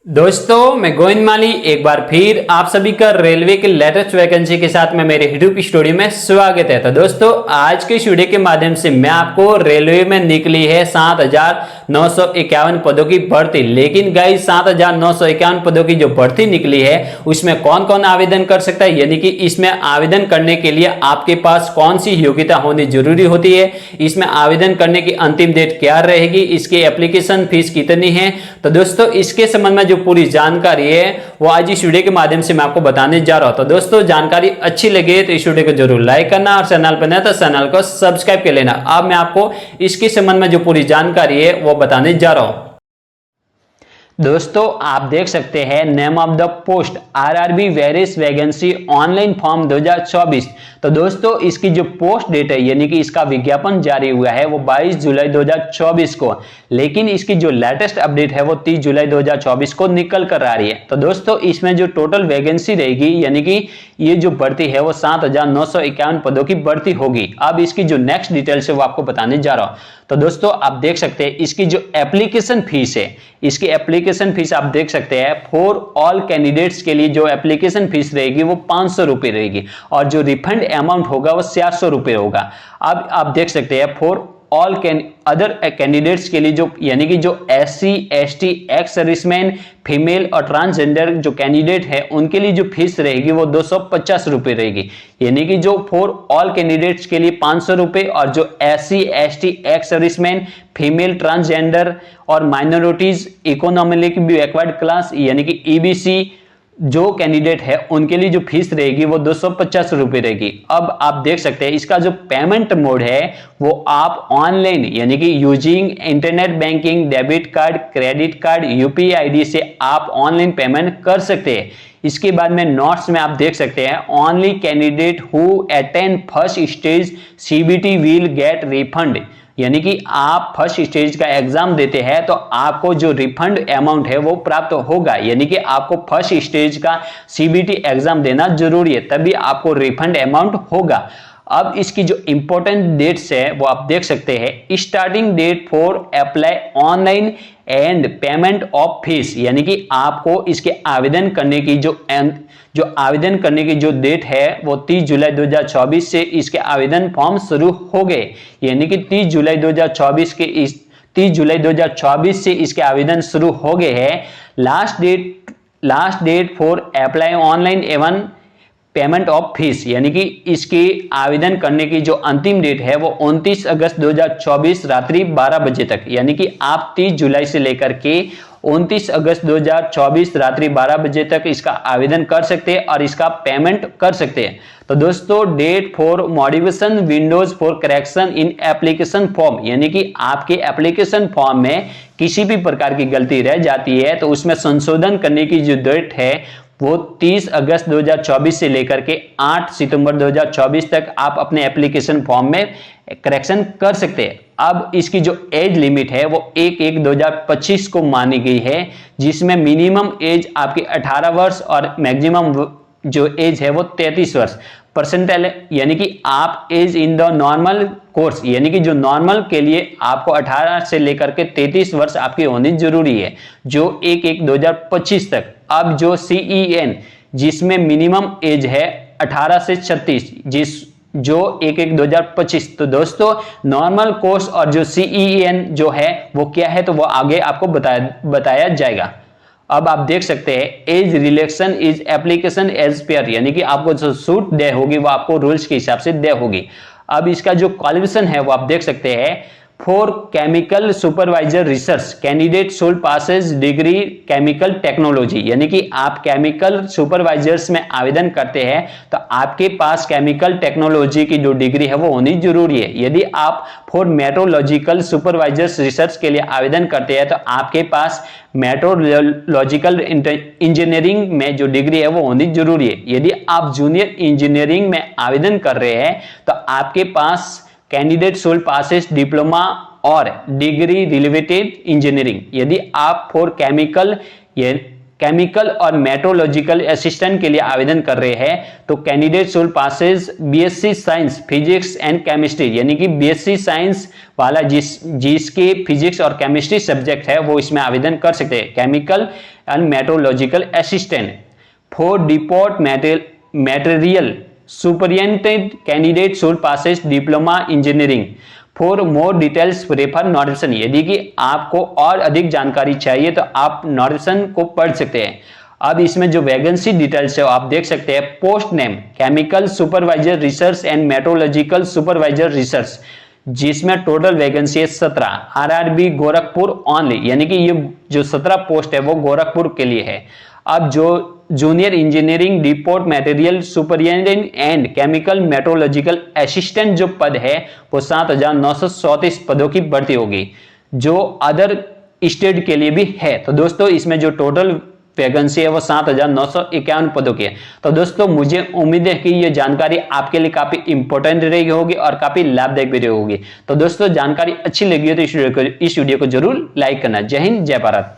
दोस्तों मैं गोविंद माली एक बार फिर आप सभी का रेलवे के लेटेस्ट वैकेंसी के साथ में मेरे यूट्यूब स्टूडियो में स्वागत है। तो दोस्तों आज के वीडियो के माध्यम से मैं आपको रेलवे में निकली है 7,951 पदों की भर्ती। लेकिन गाइस 7,951 पदों की जो भर्ती निकली है उसमें कौन कौन आवेदन कर सकता है, यानी कि इसमें आवेदन करने के लिए आपके पास कौन सी योग्यता होनी जरूरी होती है, इसमें आवेदन करने की अंतिम डेट क्या रहेगी, इसकी एप्लीकेशन फीस कितनी है। तो दोस्तों इसके संबंध में जो पूरी जानकारी है वो आज इस वीडियो के माध्यम से मैं आपको बताने जा रहा हूं। तो दोस्तों जानकारी अच्छी लगे तो इस वीडियो को जरूर लाइक करना और चैनल पर नए तो चैनल को सब्सक्राइब कर लेना। अब मैं आपको इसके संबंध में जो पूरी जानकारी है वो बताने जा रहा हूं। दोस्तों आप देख सकते हैं name of the post RRB various vacancy online form 2024। तो दोस्तों इसकी जो पोस्ट डेट है यानी कि इसका विज्ञापन जारी हुआ है वो 22 जुलाई 2024 को, लेकिन इसकी जो लेटेस्ट अपडेट है वो 30 जुलाई 2024 को निकल कर आ रही है। तो दोस्तों इसमें जो टोटल वैकेंसी रहेगी यानी कि ये जो भर्ती है वो 7,951 पदों की भर्ती होगी। अब इसकी जो नेक्स्ट डिटेल्स है वो आपको बताने जा रहा हूं। तो दोस्तों आप देख सकते हैं इसकी जो एप्लीकेशन फीस है, इसकी एप्लीकेशन फीस आप देख सकते हैं फॉर ऑल कैंडिडेट्स के लिए जो एप्लीकेशन फीस रहेगी वो 500 रुपए रहेगी और जो रिफंड अमाउंट होगा वो 400 रुपए होगा। अब आप देख सकते हैं फॉर ऑल अदर कैंडिडेट्स के लिए जो यानी कि जो SC ST ex serviceman female और ट्रांसजेंडर जो कैंडिडेट है उनके लिए जो फीस रहेगी वो 250 रुपए रहेगी। यानी कि जो फॉर ऑल कैंडिडेट्स के लिए 500 रुपए और जो SC ST ex serviceman female transgender और माइनॉरिटीज इकोनॉमिकली बैकवर्ड क्लास यानी कि EBC जो कैंडिडेट है उनके लिए जो फीस रहेगी वो 250 रुपए रहेगी। अब आप देख सकते हैं इसका जो पेमेंट मोड है वो आप ऑनलाइन यानी कि using internet banking, debit card, credit card, UPI ID से आप ऑनलाइन पेमेंट कर सकते हैं। इसके बाद में नोट्स में आप देख सकते हैं only candidate who attend first stage CBT will get refund, यानी कि आप फर्स्ट स्टेज का एग्जाम देते हैं तो आपको जो रिफंड अमाउंट है वो प्राप्त होगा। यानी कि आपको फर्स्ट स्टेज का CBT एग्जाम देना जरूरी है तभी आपको रिफंड अमाउंट होगा। अब इसकी जो इंपॉर्टेंट डेट्स है वो आप देख सकते हैं। Starting date for apply online and payment of fees, यानी कि आपको इसके आवेदन करने की जो आवेदन करने की जो डेट है वो 30 जुलाई 2024 से इसके आवेदन फॉर्म शुरू हो गए। यानी कि 30 जुलाई 2024 से इसके आवेदन शुरू हो गए हैं। Last date for apply online एवं पेमेंट ऑफ फीस, यानी कि इसके आवेदन करने की जो अंतिम डेट है वो 29 अगस्त 2024 रात्रि 12 बजे तक, यानी कि आप 30 जुलाई से लेकर के 29 अगस्त 2024 रात्रि 12 बजे तक इसका आवेदन कर सकते हैं और इसका पेमेंट कर सकते हैं। तो दोस्तों date for modification windows for correction in application form, यानी कि आपके एप्लीकेशन फॉर्म में किसी भी प्रकार की गलती रह जाती है तो उसमें संशोधन करने की जो डेट है वो 30 अगस्त 2024 से लेकर के 8 सितंबर 2024 तक आप अपने एप्लीकेशन फॉर्म में करेक्शन कर सकते हैं। अब इसकी जो एज लिमिट है वो 1/1/2025 को मानी गई है, जिसमें मिनिमम एज आपकी 18 वर्ष और मैक्सिमम जो एज है वो 33 वर्ष। परसेंटाइल यानी कि आप as in the normal course, यानी कि जो नॉर्मल के लिए आपको 18 से लेकर के 33 वर्ष आपकी होनी जरूरी है जो 1/1/2025 तक। अब जो CEN जिसमें मिनिमम एज है 18 से 36 जो 1/1/2025। तो दोस्तों नॉर्मल कोर्स और जो CEN जो है वो क्या है तो वो आगे आपको बताया जाएगा। अब आप देख सकते हैं as relaxation is application as per, यानी कि आपको जो छूट दे होगी वो आपको रूल्स के हिसाब से दे होगी। अब इसका जो क्वालिफिकेशन है वो आप देख सकते हैं for chemical supervisor research candidate should passes degree chemical technology, यानी कि आप केमिकल सुपरवाइजर्स में आवेदन करते हैं तो आपके पास केमिकल टेक्नोलॉजी की जो डिग्री है वो होनी जरूरी है। यदि आप फॉर मेट्रोलॉजिकल सुपरवाइजर्स रिसर्च के लिए आवेदन करते हैं तो आपके पास मेट्रोलॉजिकल इंजीनियरिंग में जो डिग्री है वो होनी जरूरी है। यदि आप जूनियर इंजीनियरिंग में आवेदन कर रहे हैं तो आपके पास कैंडिडेट शुड पासेस डिप्लोमा और डिग्री रिलेटेड इंजीनियरिंग। यदि आप फॉर केमिकल केमिकल और मेट्रोलॉजिकल असिस्टेंट के लिए आवेदन कर रहे हैं तो candidate should passes BSc science physics and chemistry, यानी कि बीएससी साइंस वाला जिसके फिजिक्स और केमिस्ट्री सब्जेक्ट है वो इसमें आवेदन कर सकते हैं, chemical and metallurgical assistant. For depot material superintendent candidate should passes diploma engineering. For more details refer notification. यदि कि आपको और अधिक जानकारी चाहिए तो आप नोटिफिकेशन को पढ़ सकते हैं। अब इसमें जो वैकेंसी डिटेल्स है आप देख सकते हैं। Post name chemical supervisor research and metallurgical supervisor research, जिसमें टोटल वैकेंसी है 17। आरआरबी गोरखपुर ओनली, यानी कि ये जो 17 पोस्ट है वो गोरखपुर के लिए है। अब जो junior engineering depot material superintendent and chemical metallurgical assistant जो पद है वो 7,934 पदों की भर्ती होगी, जो अदर स्टेट के लिए भी है। तो दोस्तों इसमें जो टोटल वैकेंसी है वो 7,951 पदों की है। तो दोस्तों मुझे उम्मीद है कि ये जानकारी आपके लिए काफी इंपॉर्टेंट रही होगी और काफी लाभदायक भी रही होगी। तो दोस्तों जानकारी अच्छी लगी हो तो इस वीडियो को जरूर लाइक करना। जय हिंद, जय भारत।